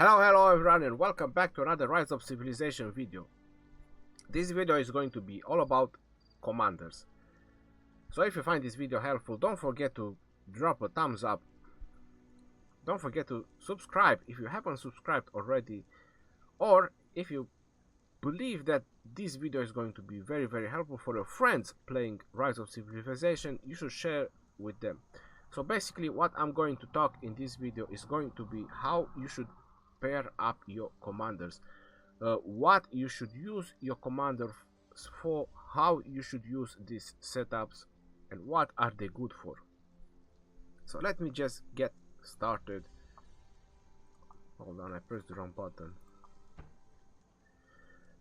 Hello everyone, and welcome back to another Rise of Civilization video. This video is going to be all about commanders. So if you find this video helpful, don't forget to drop a thumbs up. Don't forget to subscribe if you haven't subscribed already. Or if you believe that this video is going to be very helpful for your friends playing Rise of Civilization, you should share with them. So basically what I'm going to talk in this video is going to be how you should pair up your commanders, what you should use your commanders for, how you should use these setups, and what are they good for. So let me just get started. Hold on, I pressed the wrong button.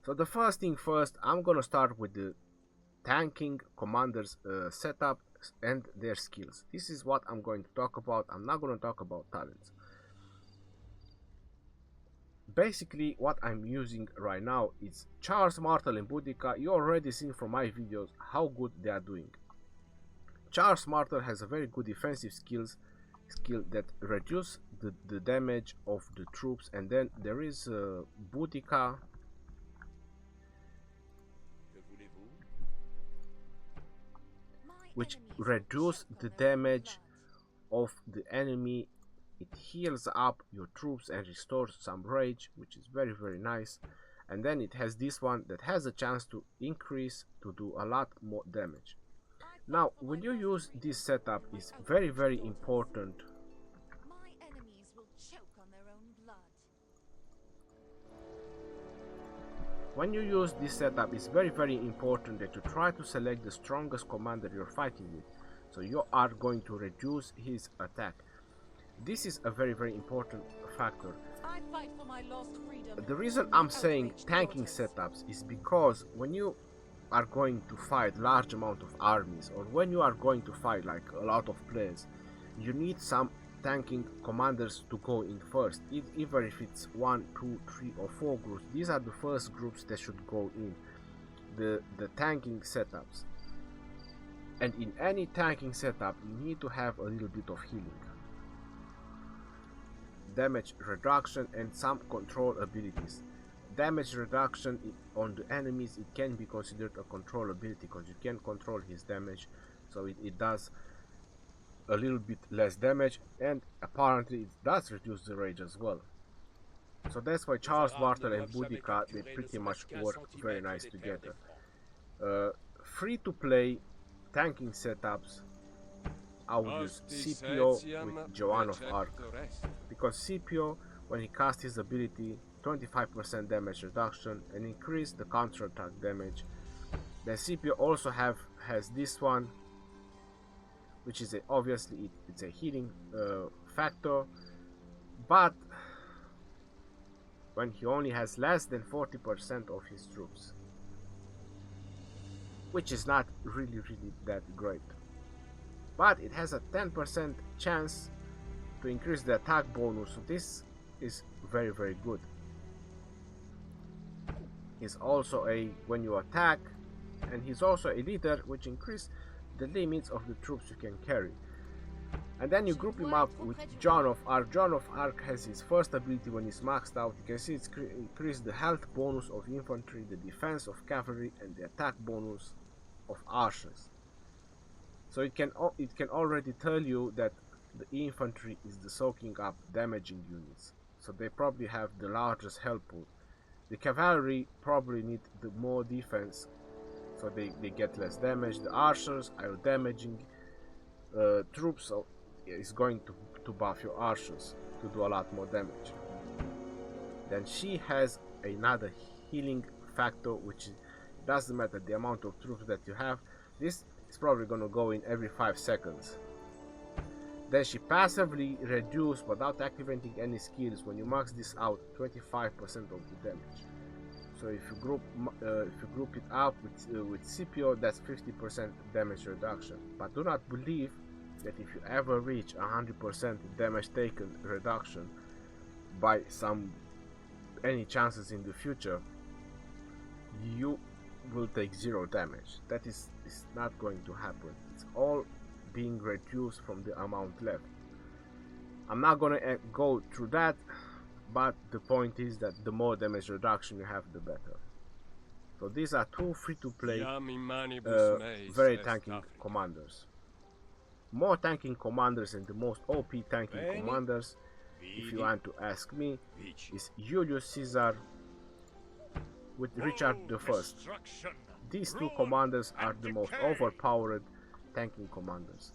So the first thing first, I'm gonna start with the tanking commanders setup and their skills. This is what I'm going to talk about. I'm not going to talk about talents. Basically what I'm using right now is Charles Martel and Boudica. You already seen from my videos how good they are doing. Charles Martel has a very good defensive skill that reduce the damage of the troops, and then there is Boudica, which reduce the damage of the enemy. It heals up your troops and restores some rage, which is very nice. And then it has this one that has a chance to increase to do a lot more damage. Now when you use this setup, is very important. My enemies will choke on their own blood. When you use this setup, it's very important that you try to select the strongest commander you're fighting with, so you are going to reduce his attack. This is a very important factor. I fight for my lost freedom. The reason I'm saying tanking setups is because when you are going to fight large amount of armies, or when you are going to fight like a lot of players, you need some tanking commanders to go in first. Even if it's 1, 2, 3 or 4 groups, these are the first groups that should go in the tanking setups. And in any tanking setup you need to have a little bit of healing, damage reduction, and some control abilities. Damage reduction on the enemies, it can be considered a control ability because you can control his damage, so it does a little bit less damage, and apparently it does reduce the rage as well. So that's why Charles Martel and Boudica, they pretty much work very nice together. Free to play tanking setups, I would use Scipio with Joan of Arc, because Scipio, when he casts his ability, 25% damage reduction and increase the counter-attack damage. Then Scipio also has this one, which is obviously it's a healing factor, but when he only has less than 40% of his troops, which is not really that great. But it has a 10% chance to increase the attack bonus, so this is very good. He's also when you attack, and he's also a leader, which increases the limits of the troops you can carry. And then you group him up with Joan of Arc. Joan of Arc has his first ability when he's maxed out. You can see it's increased the health bonus of infantry, the defense of cavalry, and the attack bonus of archers. So it can already tell you that the infantry is the soaking up damaging units, so they probably have the largest health pool. The cavalry probably need the more defense, so they get less damage. The archers are damaging troops, so it's going to buff your archers to do a lot more damage. Then she has another healing factor, which doesn't matter the amount of troops that you have. This is probably gonna go in every 5 seconds. Then she passively reduces, without activating any skills, when you max this out, 25% of the damage. So if you group it up with Scipio, that's 50% damage reduction. But do not believe that if you ever reach 100% damage taken reduction by any chances in the future, you will take 0 damage. That is not going to happen. It's all being reduced from the amount left. I'm not gonna go through that. but the point is that the more damage reduction you have, the better. So these are two free-to-play, very tanking commanders. More tanking commanders and the most OP tanking commanders, if you want to ask me, is Julius Caesar with Richard I. These two commanders are the most overpowered tanking commanders.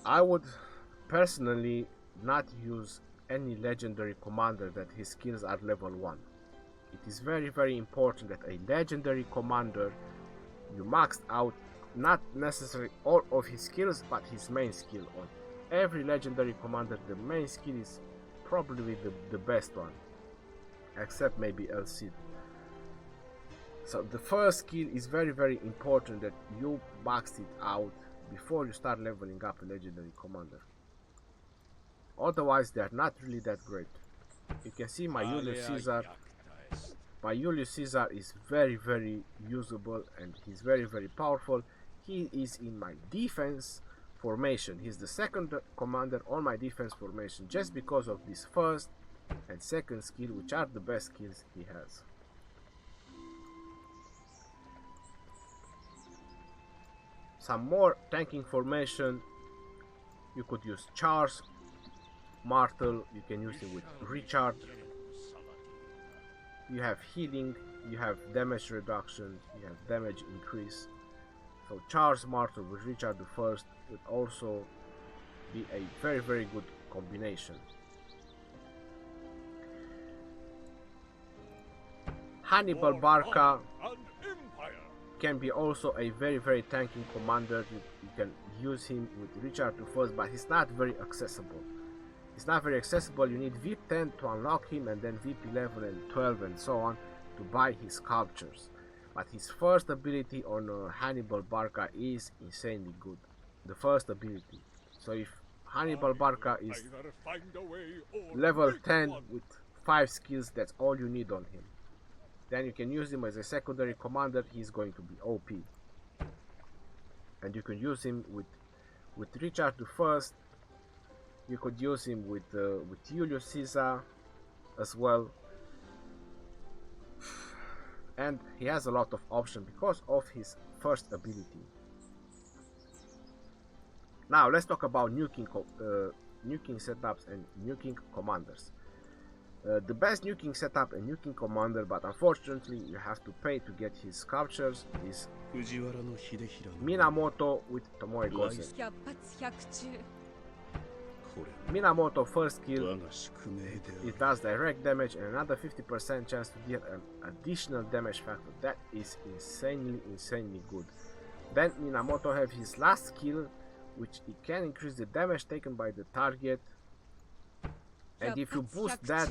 I would personally not use any legendary commander that his skills are level 1. It is very important that a legendary commander you maxed out not necessarily all of his skills, but his main skill. On every legendary commander, the main skill is probably the best one, except maybe El Cid. So the first skill is very important that you maxed it out before you start leveling up a legendary commander. Otherwise, they are not really that great. You can see my Julius Caesar. My Julius Caesar is very usable and he's very powerful. He is in my defense formation. He's the second commander on my defense formation just because of this first and second skill, which are the best skills he has. Some more tanking formation. You could use Charles Martel, you can use it with Richard. You have healing, you have damage reduction, you have damage increase. So Charles Martel with Richard I would also be a very good combination. Hannibal Barca can be also a very tanking commander. You can use him with Richard I, but he's not very accessible. It's not very accessible. You need VIP 10 to unlock him, and then VIP 11 and 12 and so on to buy his sculptures. But his first ability on Hannibal Barca is insanely good. The first ability. So if Hannibal Barca is level 10 with 5 skills, that's all you need on him. Then you can use him as a secondary commander. He's going to be OP. And you can use him with Richard I. You could use him with Julius Caesar as well, and he has a lot of options because of his first ability. Now let's talk about nuking setups and nuking commanders. The best nuking setup and nuking commander, but unfortunately you have to pay to get his sculptures, is Minamoto with Tomoe Gozen. Minamoto first skill, it does direct damage and another 50% chance to deal an additional damage factor. That is insanely good. Then Minamoto have his last skill, which it can increase the damage taken by the target, and if you boost that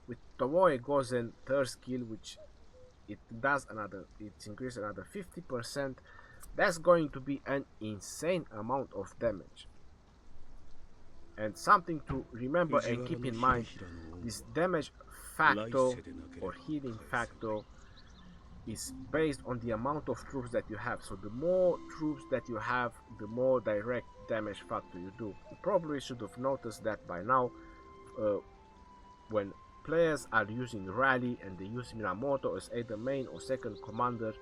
with Tomoe Gozen third skill, which it increases another 50%, that's going to be an insane amount of damage. And something to remember and keep in mind, this damage factor or healing factor is based on the amount of troops that you have. So the more troops that you have, the more direct damage factor you do. You probably should have noticed that by now, when players are using rally and they use Minamoto as either main or second commander,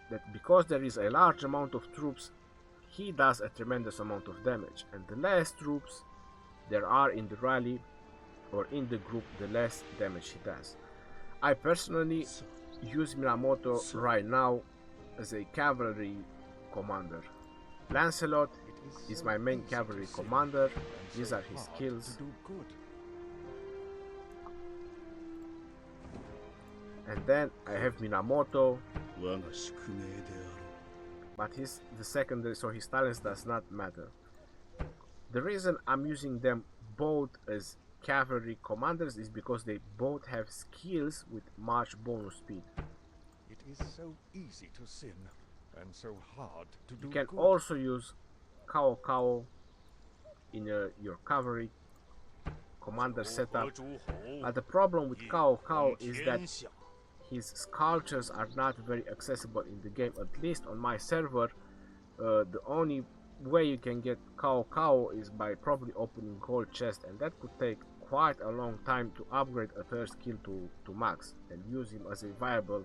that because there is a large amount of troops, he does a tremendous amount of damage, and the less troops there are in the rally or in the group, the less damage he does. I personally use Minamoto right now as a cavalry commander. Lancelot is my main cavalry commander, and these are his skills. And then I have Minamoto, but he's the secondary, so his talents does not matter. The reason I'm using them both as cavalry commanders is because they both have skills with much bonus speed. It is so easy to sin and so hard to do. You can good. also use Cao Cao in your cavalry commander setup. But the problem with Cao Cao is that his sculptures are not very accessible in the game. At least on my server, the only way you can get Cao Cao is by probably opening gold chest, and that could take quite a long time to upgrade a third skill to max and use him as a viable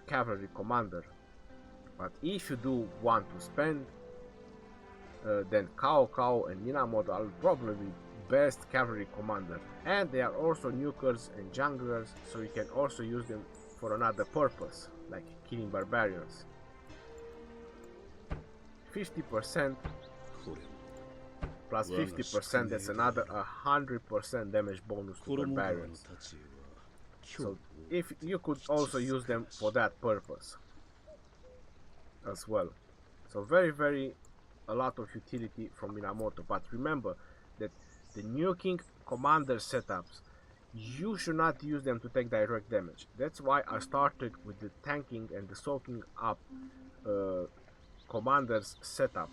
cavalry commander. But if you do want to spend, then Cao Cao and Minamoto are probably best cavalry commander, and they are also nukers and junglers, so you can also use them for another purpose, like killing barbarians. 50% plus 50%, that's another 100% damage bonus to barbarians. So if you could also use them for that purpose as well. So very a lot of utility from Minamoto. But remember that the nuking commander setups, you should not use them to take direct damage. That's why I started with the tanking and the soaking up commanders setup.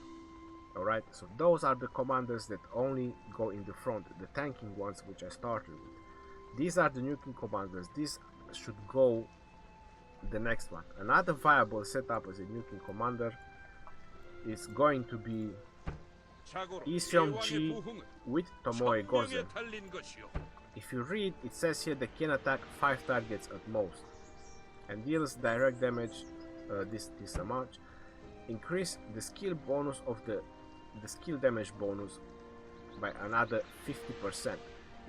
Alright, so those are the commanders that only go in the front, the tanking ones which I started with. These are the nuking commanders. These should go the next one. Another viable setup as a nuking commander is going to be Lee Seong-ji with Tomoe Gozen. If you read, it says here they can attack 5 targets at most and deals direct damage this amount. Increase the skill bonus of the skill damage bonus by another 50%.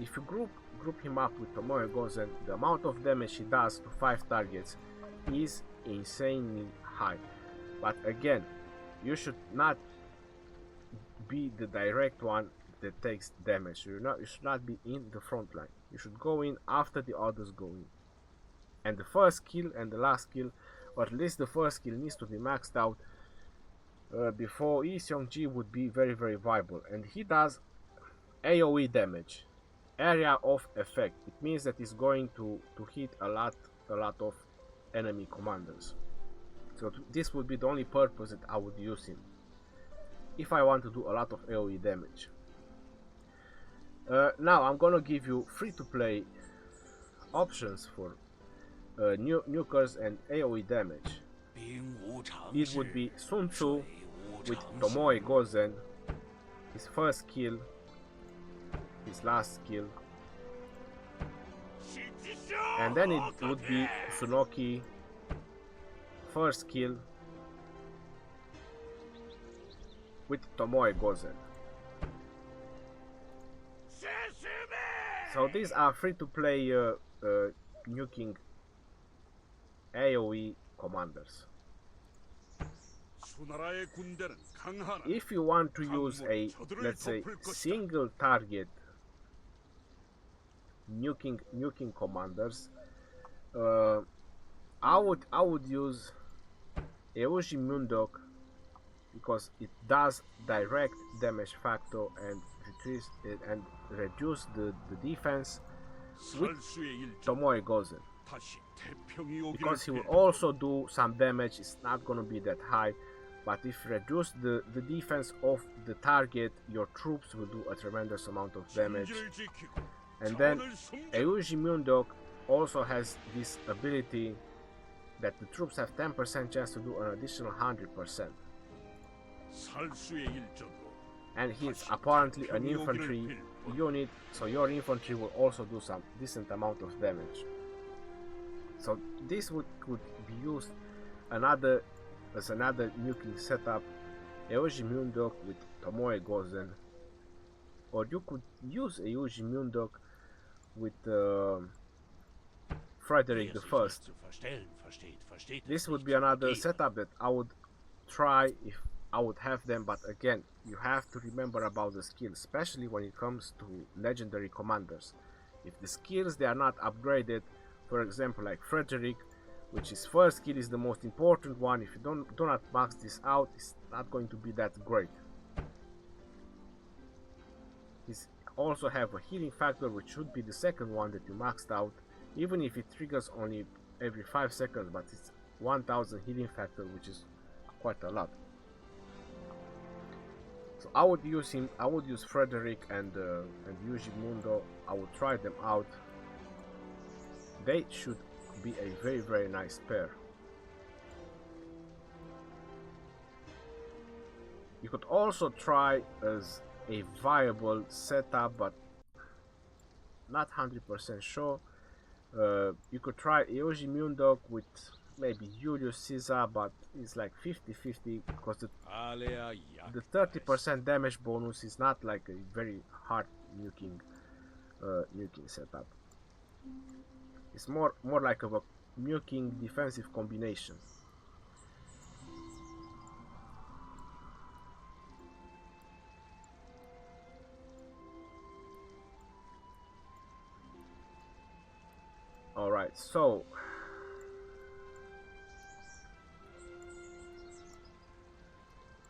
If you group him up with Tomoe Gozen, the amount of damage he does to 5 targets is insanely high. But again, you should not be the direct one that takes damage. You should not be in the front line. You should go in after the others go in. And the first kill and the last kill, or at least the first kill, needs to be maxed out before Lee Seong-ji would be very viable. And he does AoE damage, area of effect. It means that he's going to hit a lot of enemy commanders. So this would be the only purpose that I would use him, if I want to do a lot of AoE damage. Now I'm gonna give you free-to-play options for nukers and AoE damage. This would be Sun Tzu with Tomoe Gozen, his first kill, his last kill, and then it would be Tsunoki, first kill with Tomoe Gozen. So these are free to play nuking AoE commanders. If you want to use a, let's say, single target nuking commanders, I would use Euji Mundok, because it does direct damage factor and reduce the defense with Tomoe Gozen, because he will also do some damage. It's not gonna be that high, but if you reduce the defense of the target, your troops will do a tremendous amount of damage. And then Euji Mundok also has this ability that the troops have 10% chance to do an additional 100%. And he's apparently an infantry unit, so your infantry will also do some decent amount of damage. So this could be used as another nuking setup, Euji Mundok with Tomoe Gozen, or you could use Euji Mundok with Frederick I. This would be another setup that I would try if I would have them, but again, you have to remember about the skills, especially when it comes to legendary commanders. If the skills they are not upgraded, for example like Frederick, which his first skill is the most important one, if you do not max this out, it's not going to be that great. He's also have a healing factor, which should be the second one that you maxed out, even if it triggers only every 5 seconds, but it's 1000 healing factor, which is quite a lot. So I would use him. I would use Frederick and Euji Mundo. I would try them out. They should be a very nice pair. You could also try as a viable setup, but not 100% sure. You could try Eoji Mundok with maybe Julius Caesar, but it's like 50-50 because the 30% damage bonus is not like a very hard nuking setup. It's more like a nuking defensive combination. Alright, so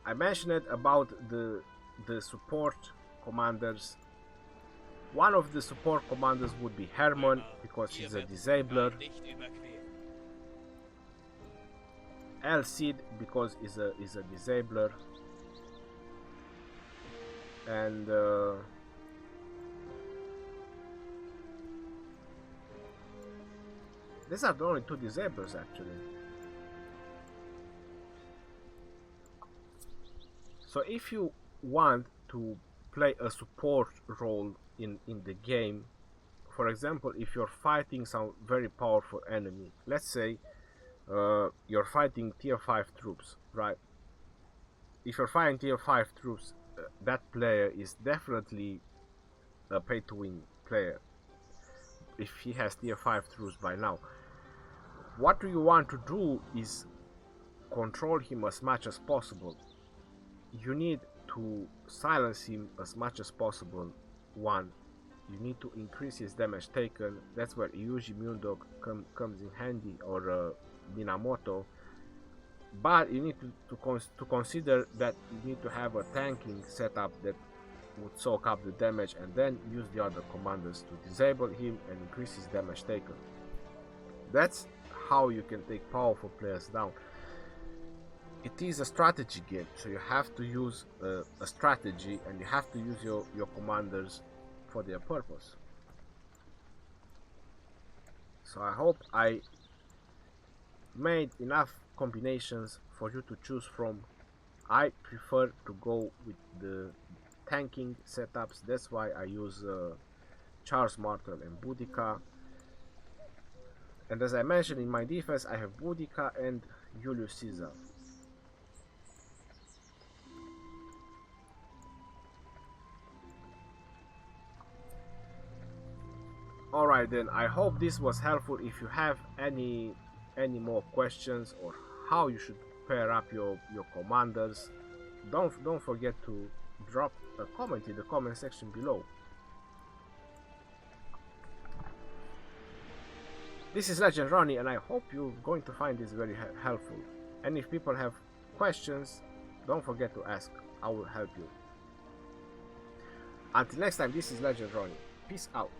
I mentioned about the support commanders. One of the support commanders would be Hermann because he's a disabler. El Cid because he's a disabler. And these are the only two disablers actually. So if you want to play a support role in the game, for example, if you're fighting some very powerful enemy, let's say you're fighting tier 5 troops, right? If you're fighting tier 5 troops, that player is definitely a pay to win player if he has tier 5 troops by now. What you want to do is control him as much as possible. You need to silence him as much as possible. One, you need to increase his damage taken. That's where Eoji Mundok comes in handy, or Minamoto. But you need to consider that you need to have a tanking setup that would soak up the damage, and then use the other commanders to disable him and increase his damage taken. That's how you can take powerful players down. It is a strategy game, so you have to use a strategy, and you have to use your commanders for their purpose. So I hope I made enough combinations for you to choose from. I prefer to go with the tanking setups. That's why I use Charles Martel and Boudica. And as I mentioned, in my defense I have Boudica and Julius Caesar. Alright then, I hope this was helpful. If you have any more questions or how you should pair up your commanders, don't forget to drop a comment in the comment section below. This is Legend Ronnie, and I hope you're going to find this very helpful. And if people have questions, don't forget to ask. I will help you. Until next time, this is Legend Ronnie. Peace out.